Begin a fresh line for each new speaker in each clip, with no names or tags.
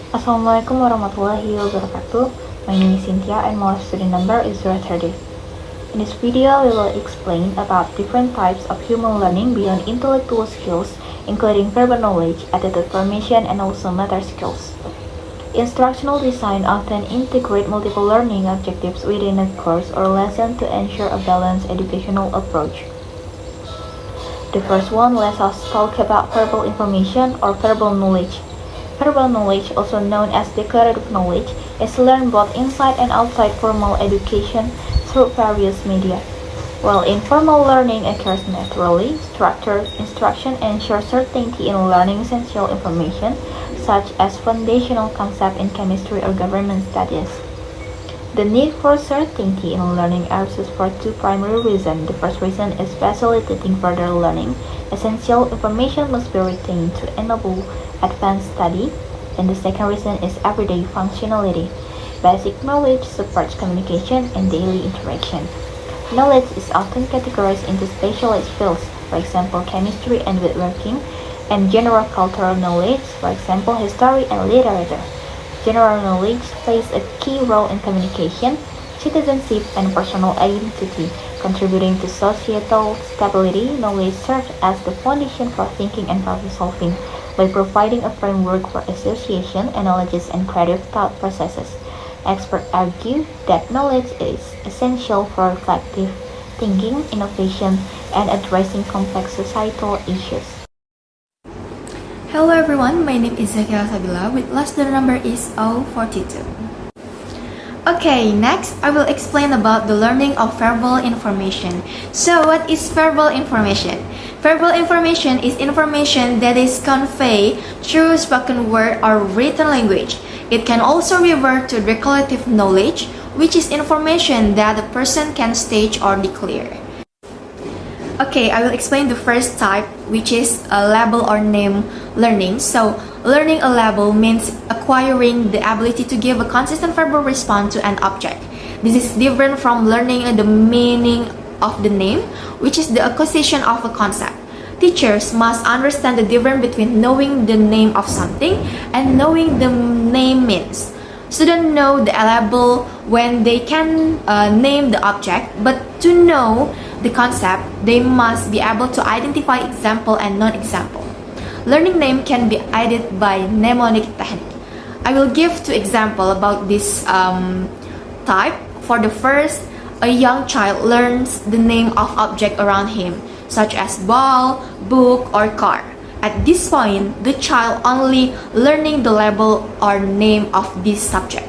Assalamualaikum warahmatullahi wabarakatuh. My name is Cynthia and my student number is 030. In this video, we will explain about different types of human learning beyond intellectual skills, including verbal knowledge, attitude formation, and also motor skills. Instructional design often integrate multiple learning objectives within a course or lesson to ensure a balanced educational approach. The first one, let us talk about verbal information or verbal knowledge. Verbal knowledge, also known as declarative knowledge, is learned both inside and outside formal education through various media. While informal learning occurs naturally, structured instruction ensures certainty in learning essential information, such as foundational concepts in chemistry or government studies. The need for certainty in learning arises for two primary reasons. The first reason is facilitating further learning. Essential information must be retained to enable advanced study. And the second reason is everyday functionality. Basic knowledge supports communication and daily interaction. Knowledge is often categorized into specialized fields, for example chemistry and woodworking, and general cultural knowledge, for example history and literature. General knowledge plays a key role in communication, citizenship, and personal identity, contributing to societal stability. Knowledge serves as the foundation for thinking and problem solving by providing a framework for association, analysis, and creative thought processes. Experts argue that knowledge is essential for reflective thinking, innovation, and addressing complex societal issues.
Hello everyone, my name is Zakia Sabila with last student number is 042. Okay, next I will explain about the learning of verbal information. So what is verbal information? Verbal information is information that is conveyed through spoken word or written language. It can also refer to declarative knowledge, which is information that a person can state or declare. Okay, I will explain the first type, which is a label or name learning. So, learning a label means acquiring the ability to give a consistent verbal response to an object. This is different from learning the meaning of the name, which is the acquisition of a concept. Teachers must understand the difference between knowing the name of something and knowing the name means. Students know the label when they can name the object, but to know the concept, they must be able to identify example and non-example. Learning name can be aided by mnemonic technique. I will give two examples about this type. For the first, a young child learns the name of object around him, such as ball, book, or car. At this point, the child only learning the label or name of this subject.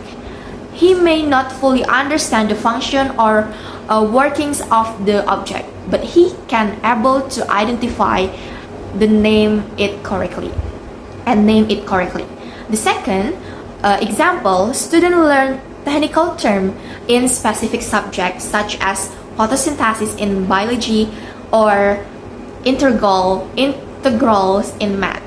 He may not fully understand the function or workings of the object, but he can able to identify the name it correctly and name it correctly. The second example, student learn technical term in specific subjects such as photosynthesis in biology or integrals in math.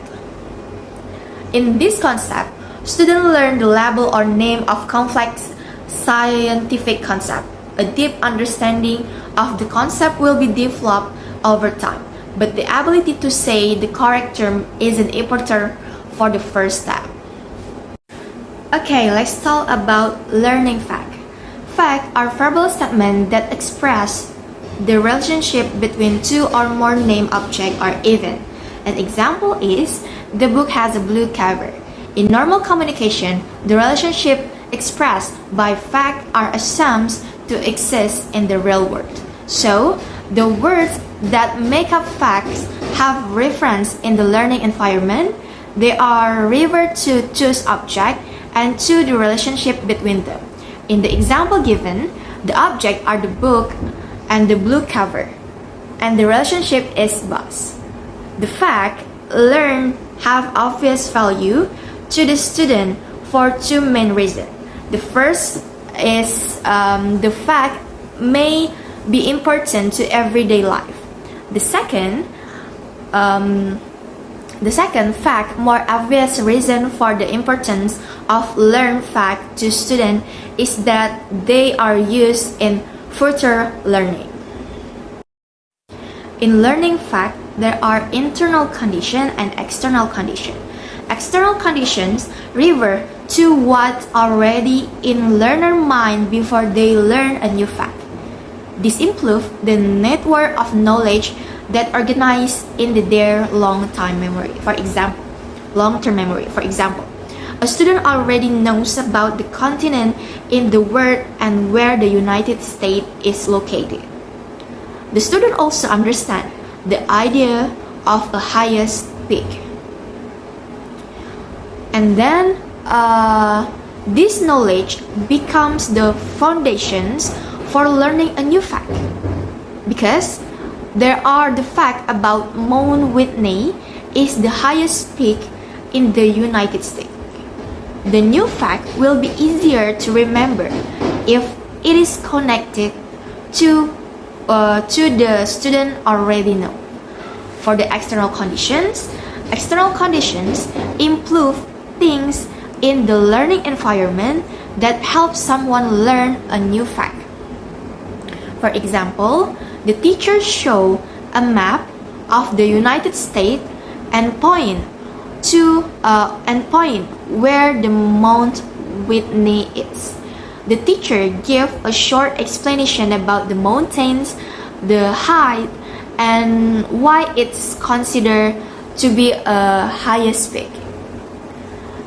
In this concept, students learn the label or name of complex scientific concept. A deep understanding of the concept will be developed over time, but the ability to say the correct term is an important for the first step. Okay, let's talk about learning fact. Facts are verbal statements that express the relationship between two or more named objects or events. An example is, the book has a blue cover. In normal communication, the relationship expressed by fact are assumed to exist in the real world. So, the words that make up facts have reference in the learning environment. They are referred to choose object and to the relationship between them. In the example given, the object are the book and the blue cover, and the relationship is bus. The fact learned have obvious value to the student for two main reasons. The first is the fact may be important to everyday life. The second fact, more obvious reason for the importance of learned fact to students is that they are used in further learning. In learning fact, there are internal condition and external condition. external conditions refer to what's already in learner mind before they learn a new fact. This improves the network of knowledge that organized in their long-term memory. For example, a student already knows about the continent in the world and where the United States is located. The student also understands the idea of a highest peak. And then this knowledge becomes the foundations for learning a new fact. Because there are the fact about Mount Whitney is the highest peak in the United States. The new fact will be easier to remember if it is connected to the student already know. For the external conditions improve things in the learning environment that help someone learn a new fact. For example, the teacher show a map of the United States and point where the Mount Whitney is. The teacher give a short explanation about the mountains, the height, and why it's considered to be a highest peak.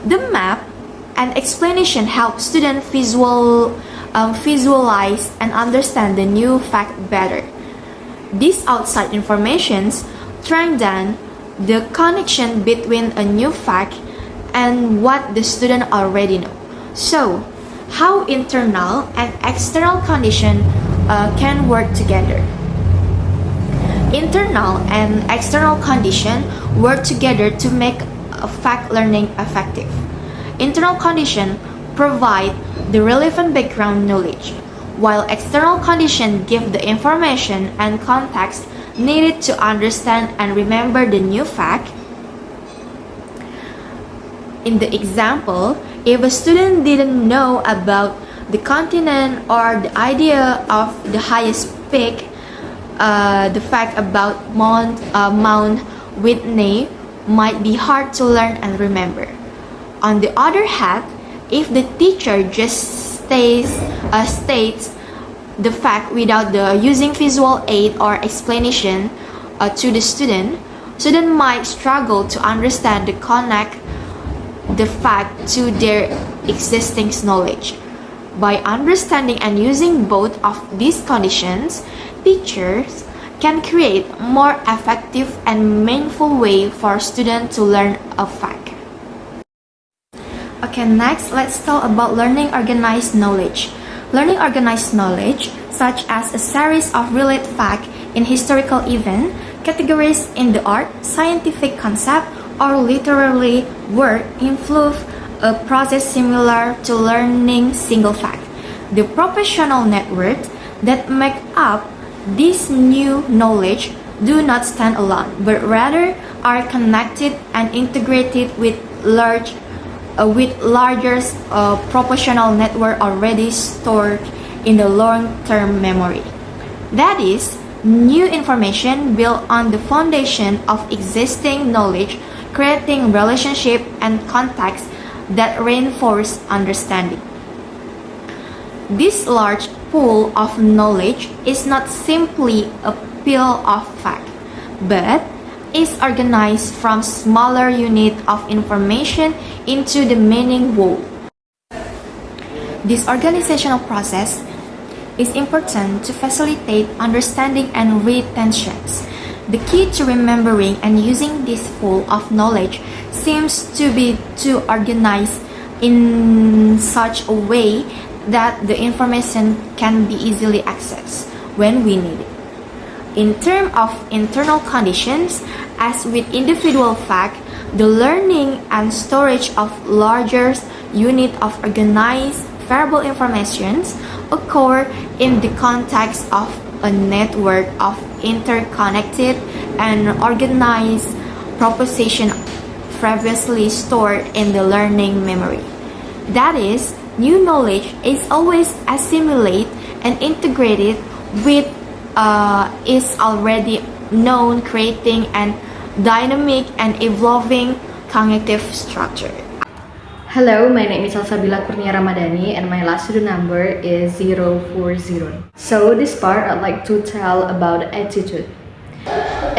The map and explanation help students visualize and understand the new fact better. These outside informations strengthen the connection between a new fact and what the student already know. So, how internal and external condition can work together? Internal and external condition work together to make a fact learning effective. Internal condition provide the relevant background knowledge, while external condition give the information and context needed to understand and remember the new fact. In the example, if a student didn't know about the continent or the idea of the highest peak, the fact about Mount Whitney might be hard to learn and remember. On the other hand, if the teacher just states the fact without using visual aid or explanation to the student might struggle to understand the connect the fact to their existing knowledge. By understanding and using both of these conditions, teachers can create more effective and meaningful way for students to learn a fact. Okay, next let's talk about learning organized knowledge. Learning organized knowledge, such as a series of related facts in historical events, categories in the art, scientific concept, or literary work, involve a process similar to learning single fact. The professional networks that make up this new knowledge do not stand alone, but rather are connected and integrated with larger proportional network already stored in the long-term memory. That is, new information built on the foundation of existing knowledge, creating relationship and context that reinforce understanding. This large pool of knowledge is not simply a pile of fact, but is organized from smaller units of information into the meaning whole. This organizational process is important to facilitate understanding and retentions. The key to remembering and using this pool of knowledge seems to be to organize in such a way that the information can be easily accessed when we need it. In terms of internal conditions, as with individual fact, the learning and storage of larger unit of organized verbal informations occur in the context of a network of interconnected and organized propositions previously stored in the learning memory. That is, new knowledge is always assimilated and integrated with is already known, creating an dynamic and evolving cognitive structure.
Hello, my name is Alsabila Kurnia Ramadhani and my last student number is 040. So this part I'd like to tell about attitude.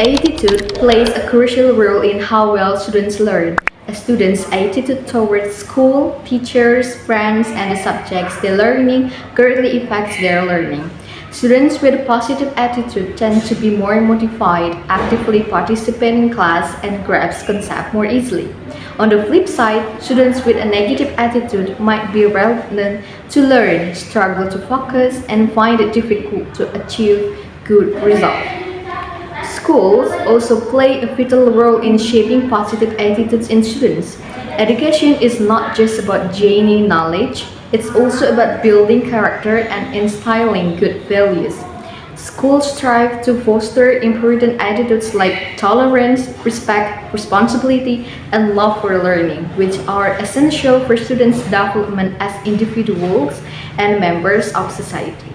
Attitude plays a crucial role in how well students learn. A student's attitude towards school, teachers, friends, and the subjects they're learning greatly affects their learning. Students with a positive attitude tend to be more motivated, actively participate in class, and grasp concepts more easily. On the flip side, students with a negative attitude might be reluctant to learn, struggle to focus, and find it difficult to achieve good results. Schools also play a vital role in shaping positive attitudes in students. Education is not just about gaining knowledge, it's also about building character and instilling good values. Schools strive to foster important attitudes like tolerance, respect, responsibility, and love for learning, which are essential for students' development as individuals and members of society.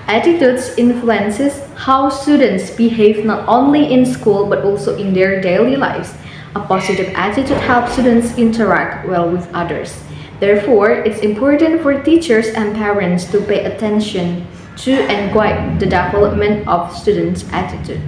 Attitudes influences how students behave not only in school but also in their daily lives. A positive attitude helps students interact well with others. Therefore, it's important for teachers and parents to pay attention to and guide the development of students' attitude.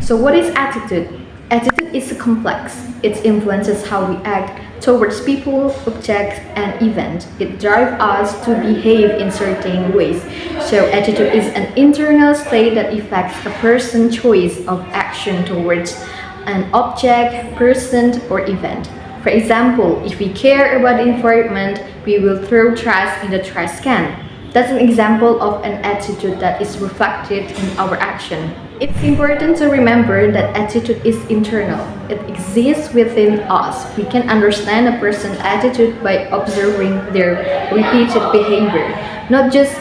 So what is attitude? Attitude is complex. It influences how we act towards people, objects, and events. It drives us to behave in certain ways. So attitude is an internal state that affects a person's choice of action towards an object, person, or event. For example, if we care about the environment, we will throw trash in the trash can. That's an example of an attitude that is reflected in our action. It's important to remember that attitude is internal. It exists within us. We can understand a person's attitude by observing their repeated behavior, not just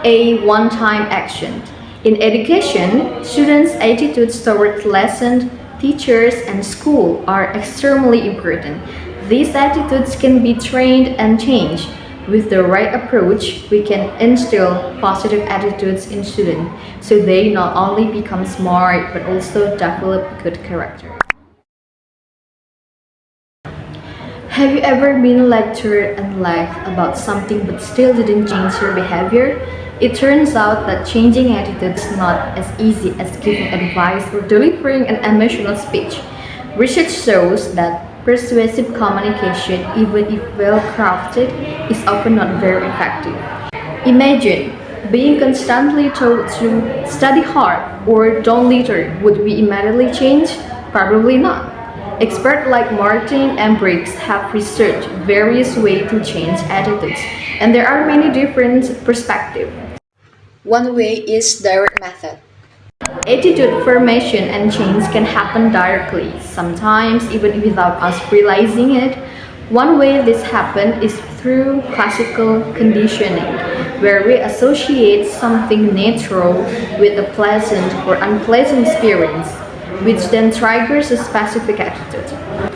a one-time action. In education, students' attitudes towards lessons, teachers, and school are extremely important. These attitudes can be trained and changed. With the right approach, we can instill positive attitudes in students so they not only become smart but also develop good character. Have you ever been lectured and laughed about something but still didn't change your behavior? It turns out that changing attitudes is not as easy as giving advice or delivering an emotional speech. Research shows that persuasive communication, even if well crafted, is often not very effective. Imagine being constantly told to study hard or don't litter. Would we immediately change? Probably not. Experts like Martin and Briggs have researched various ways to change attitudes, and there are many different perspectives. One way is direct method. Attitude formation and change can happen directly, sometimes even without us realizing it. One way this happens is through classical conditioning, where we associate something natural with a pleasant or unpleasant experience, which then triggers a specific attitude.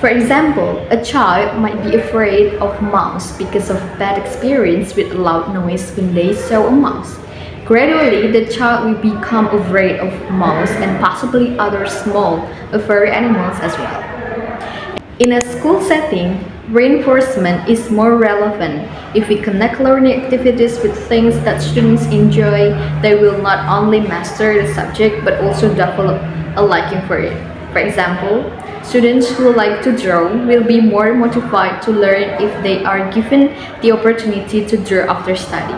For example, a child might be afraid of mouse because of bad experience with loud noise when they saw a mouse. Gradually, the child will become afraid of mouse and possibly other small, furry animals as well. In a school setting, reinforcement is more relevant. If we connect learning activities with things that students enjoy, they will not only master the subject but also develop a liking for it. For example, students who like to draw will be more motivated to learn if they are given the opportunity to draw after study.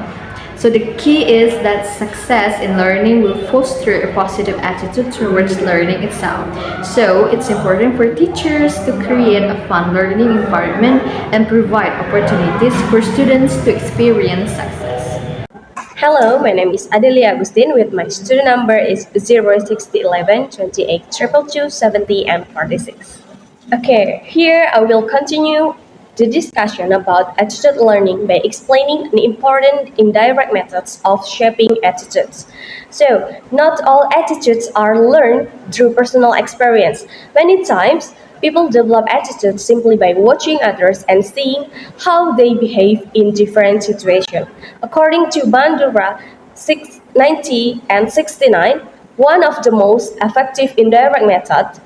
So the key is that success in learning will foster a positive attitude towards learning itself. So it's important for teachers to create a fun learning environment and provide opportunities for students to experience success.
Hello, my name is Adelia Agustin with my student number is 06011 28 222 70 and 46. Okay, here I will continue the discussion about attitude learning by explaining an important indirect methods of shaping attitudes. So, not all attitudes are learned through personal experience. Many times, people develop attitudes simply by watching others and seeing how they behave in different situations. According to Bandura 690 and 69, one of the most effective indirect methods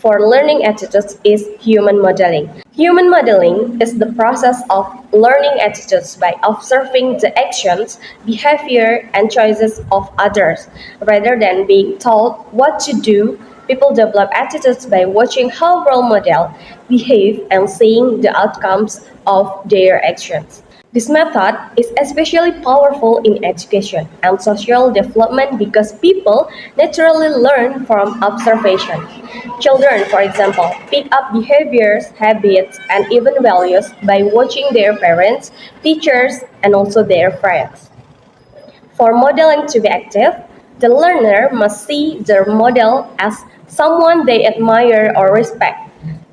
for learning attitudes is human modeling. Human modeling is the process of learning attitudes by observing the actions, behavior, and choices of others. Rather than being told what to do, people develop attitudes by watching how role models behave and seeing the outcomes of their actions. This method is especially powerful in education and social development because people naturally learn from observation. Children, for example, pick up behaviors, habits, and even values by watching their parents, teachers, and also their friends. For modeling to be active, the learner must see their model as someone they admire or respect.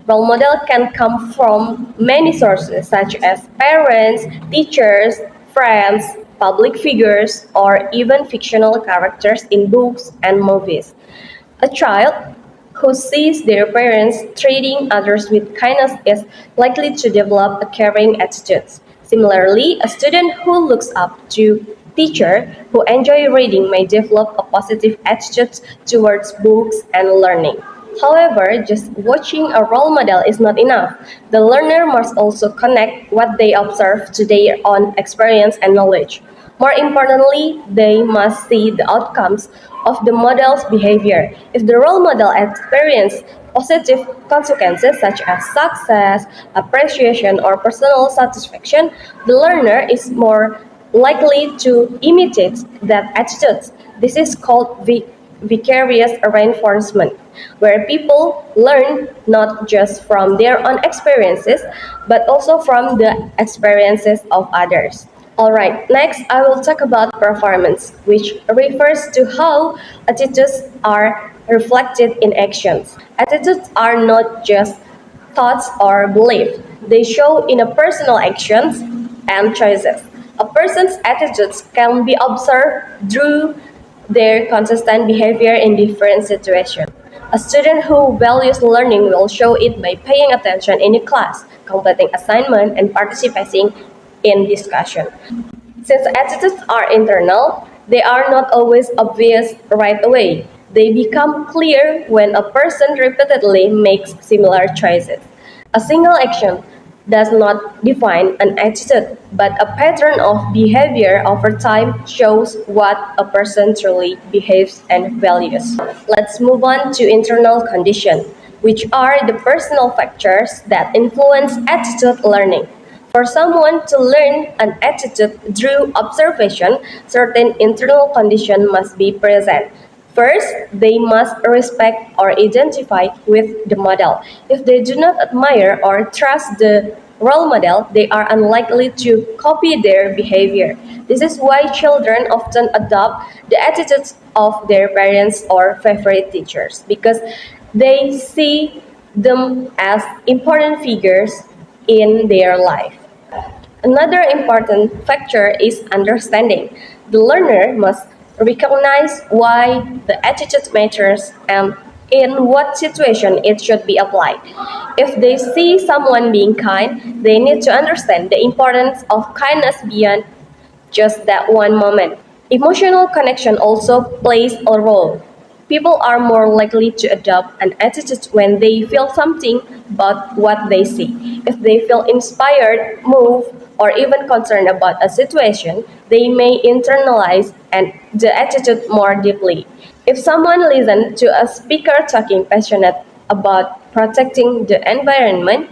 Role model can come from many sources such as parents, teachers, friends, public figures, or even fictional characters in books and movies. A child who sees their parents treating others with kindness is likely to develop a caring attitude. Similarly, a student who looks up to teacher who enjoy reading may develop a positive attitude towards books and learning. However, just watching a role model is not enough. The learner must also connect what they observe to their own experience and knowledge. More importantly, they must see the outcomes of the model's behavior. If the role model experiences positive consequences such as success, appreciation, or personal satisfaction, the learner is more likely to imitate that attitude. This is called vicarious reinforcement, where people learn not just from their own experiences, but also from the experiences of others. Alright, next I will talk about performance, which refers to how attitudes are reflected in actions. Attitudes are not just thoughts or beliefs, they show in a personal actions and choices. A person's attitudes can be observed through their consistent behavior in different situations. A student who values learning will show it by paying attention in a class, completing assignment, and participating in discussion. Since attitudes are internal, they are not always obvious right away. They become clear when a person repeatedly makes similar choices. A single action does not define an attitude, but a pattern of behavior over time shows what a person truly behaves and values. Let's move on to internal conditions, which are the personal factors that influence attitude learning. For someone to learn an attitude through observation, certain internal conditions must be present. First, they must respect or identify with the model. If they do not admire or trust the role model, they are unlikely to copy their behavior. This is why children often adopt the attitudes of their parents or favorite teachers because they see them as important figures in their life. Another important factor is understanding. The learner must recognize why the attitude matters and in what situation it should be applied. If they see someone being kind, they need to understand the importance of kindness beyond just that one moment. Emotional connection also plays a role. People are more likely to adopt an attitude when they feel something about what they see. If they feel inspired, moved, or even concerned about a situation, they may internalize the attitude more deeply. If someone listens to a speaker talking passionate about protecting the environment,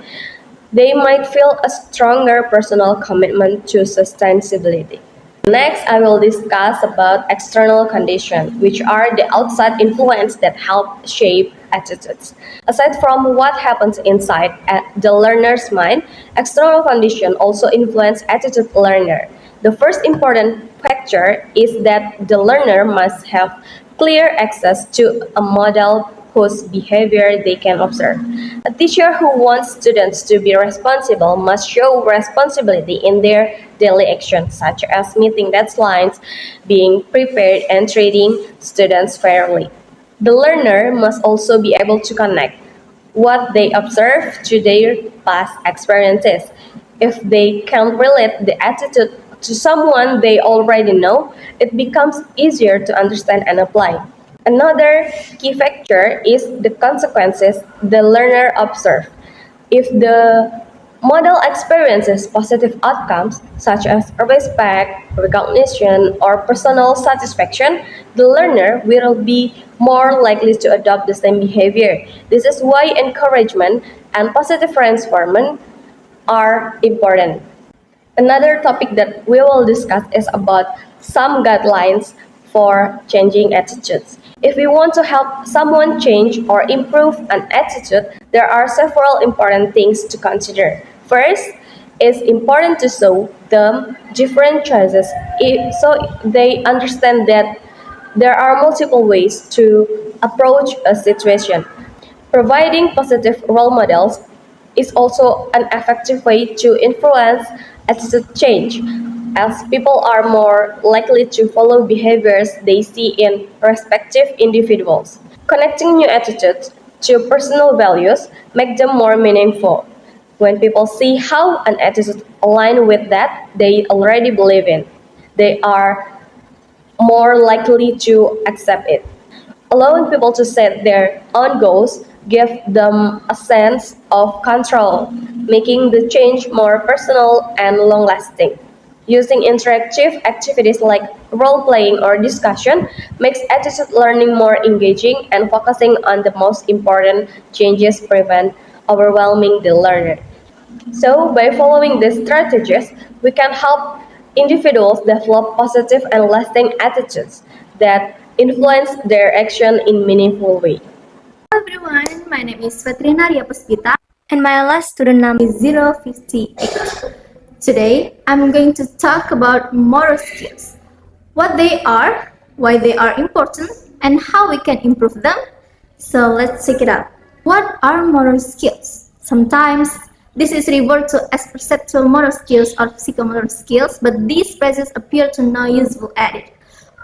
they might feel a stronger personal commitment to sustainability. Next, I will discuss about external conditions, which are the outside influence that help shape attitudes. Aside from what happens inside the learner's mind, external conditions also influence attitude learner. The first important factor is that the learner must have clear access to a model whose behavior they can observe. A teacher who wants students to be responsible must show responsibility in their daily actions, such as meeting deadlines, being prepared, and treating students fairly. The learner must also be able to connect what they observe to their past experiences. If they can relate the attitude to someone they already know, it becomes easier to understand and apply. Another key factor is the consequences the learner observes. If the model experiences positive outcomes such as respect, recognition, or personal satisfaction, the learner will be more likely to adopt the same behavior. This is why encouragement and positive reinforcement are important. Another topic that we will discuss is about some guidelines for changing attitudes. If we want to help someone change or improve an attitude, there are several important things to consider. First, it's important to show them different choices so they understand that there are multiple ways to approach a situation. Providing positive role models is also an effective way to influence attitude change, as people are more likely to follow behaviors they see in respective individuals. Connecting new attitudes to personal values make them more meaningful. When people see how an attitude aligns with that they already believe in, they are more likely to accept it. Allowing people to set their own goals give them a sense of control, making the change more personal and long lasting. Using interactive activities like role playing or discussion makes attitude learning more engaging, and focusing on the most important changes prevent overwhelming the learner. So, by following these strategies, we can help individuals develop positive and lasting attitudes that influence their action in meaningful way.
Hello everyone, my name is Vetrina Ria Puspita and my last student number is 058. Today, I'm going to talk about motor skills, what they are, why they are important, and how we can improve them. So let's check it out. What are motor skills? Sometimes this is referred to as perceptual motor skills or psychomotor skills, but these phrases appear to no useful added.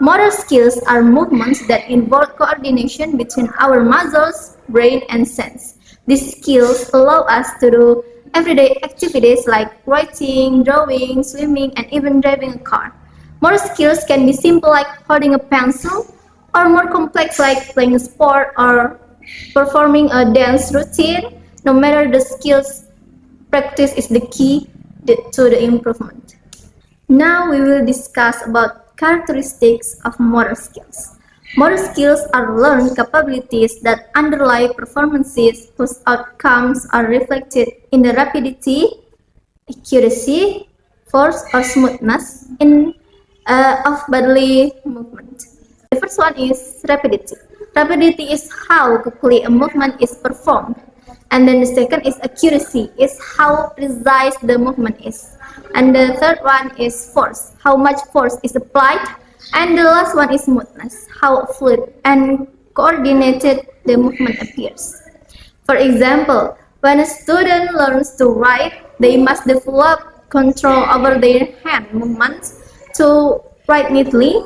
Motor skills are movements that involve coordination between our muscles, brain, and sense. These skills allow us to do everyday activities like writing, drawing, swimming, and even driving a car. Motor skills can be simple like holding a pencil, or more complex like playing a sport or performing a dance routine. No matter the skills, practice is the key to the improvement. Now we will discuss about characteristics of motor skills. Motor skills are learned capabilities that underlie performances whose outcomes are reflected in the rapidity, accuracy, force, or smoothness of bodily movement. The first one is rapidity. Rapidity is how quickly a movement is performed. And then the second is accuracy, is how precise the movement is. And the third one is force, how much force is applied. And the last one is smoothness, how fluid and coordinated the movement appears. For example, when a student learns to write, they must develop control over their hand movements to write neatly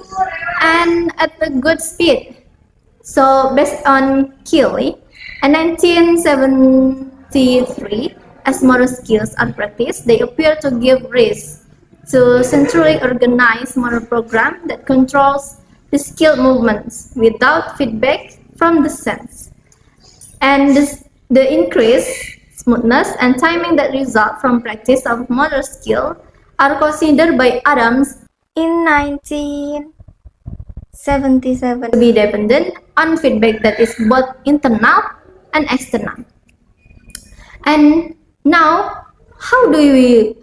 and at a good speed. So based on Keeley, in 1973, as motor skills are practiced, they appear to give rise to centrally organized motor program that controls the skilled movements without feedback from the sense. And the increased smoothness and timing that result from practice of motor skill are considered by Adams in 1977 to be dependent on feedback that is both internal and external. And now, how do we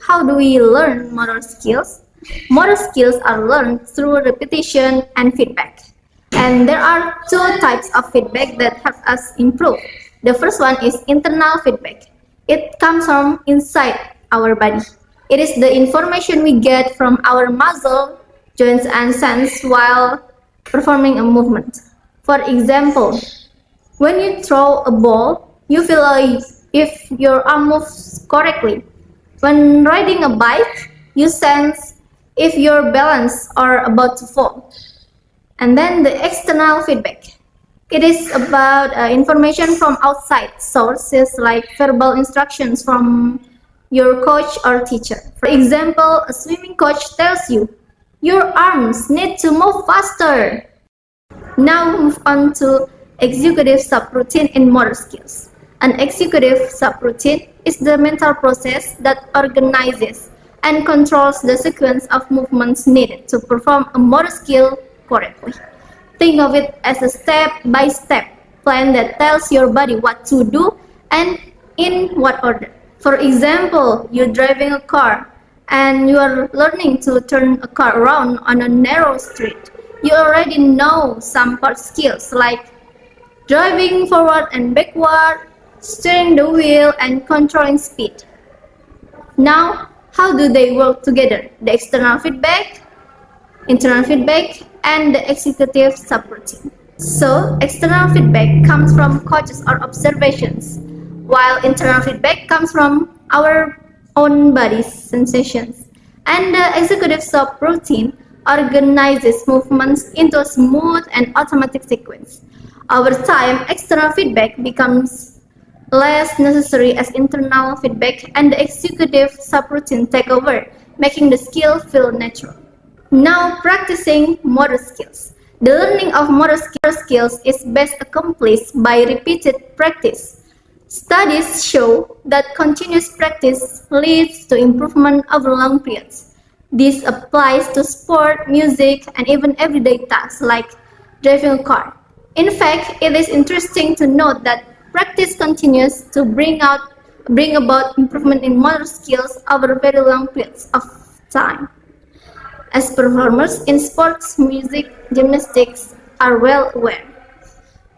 learn motor skills? Motor skills are learned through repetition and feedback. And there are two types of feedback that help us improve. The first one is internal feedback. It comes from inside our body. It is the information we get from our muscle, joints, and sense while performing a movement. For example, when you throw a ball, you feel if your arm moves correctly. When riding a bike, you sense if your balance are about to fall. And then the external feedback. It is about information from outside sources like verbal instructions from your coach or teacher. For example, a swimming coach tells you, your arms need to move faster.
Now move on to executive subroutine in motor skills. An executive subroutine is the mental process that organizes and controls the sequence of movements needed to perform a motor skill correctly. Think of it as a step-by-step plan that tells your body what to do and in what order. For example, you're driving a car and you are learning to turn a car around on a narrow street. You already know some part skills like driving forward and backward, steering the wheel, and controlling speed. Now, how do they work together? The external feedback, internal feedback, and the executive subroutine. So, external feedback comes from coaches or observations, while internal feedback comes from our own body's sensations. And the executive subroutine organizes movements into a smooth and automatic sequence. Over time, external feedback becomes less necessary as internal feedback and the executive subroutine take over, making the skill feel natural. Now, practicing motor skills. The learning of motor skills is best accomplished by repeated practice. Studies show that continuous practice leads to improvement over long periods. This applies to sport, music, and even everyday tasks like driving a car. In fact, it is interesting to note that practice continues to bring about improvement in motor skills over very long periods of time. As performers in sports, music, gymnastics are well aware.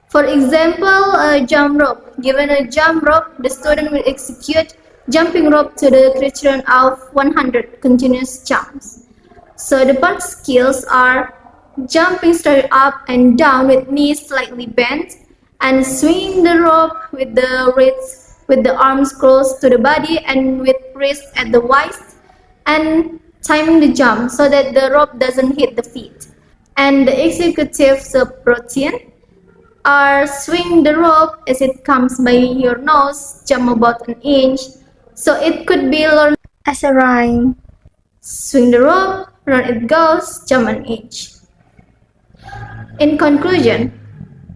For example, a jump rope. Given a jump rope, the student will execute jumping rope to the criterion of 100 continuous jumps. So the part skills are jumping straight up and down with knees slightly bent, and swinging the rope with the arms close to the body and with wrists at the waist, and timing the jump so that the rope doesn't hit the feet. And the executive subroutine are swing the rope as it comes by your nose, jump about an inch. So it could be learned as a rhyme. Swing the rope, round it goes, jump an inch. In conclusion,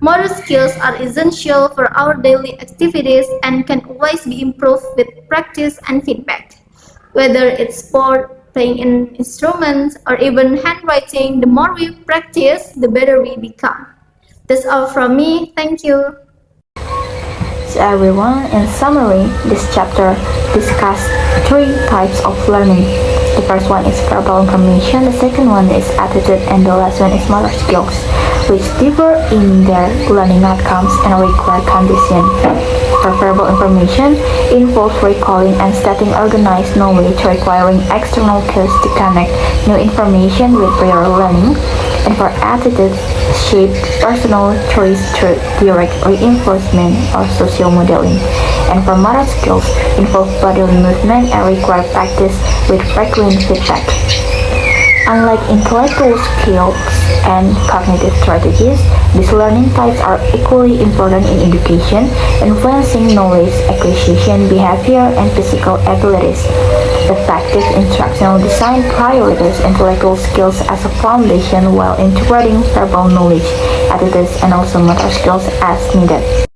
motor skills are essential for our daily activities and can always be improved with practice and feedback. Whether it's sport, playing an instrument, or even handwriting, the more we practice, the better we become. That's all from me. Thank you.
So everyone, in summary, this chapter discussed three types of learning. The first one is verbal information, the second one is attitude, and the last one is motor skills, which differ in their learning outcomes and require condition. For verbal information, involves recalling and stating organized knowledge requiring external cues to connect new information with prior learning. And for attitudes, shape personal choice through direct reinforcement or social modeling. And for motor skills, involve bodily movement and require practice with frequent feedback. Unlike intellectual skills and cognitive strategies, these learning types are equally important in education, influencing knowledge acquisition, behavior, and physical abilities. Effective instructional design prioritizes intellectual skills as a foundation while integrating verbal knowledge, attitudes, and also motor skills as needed.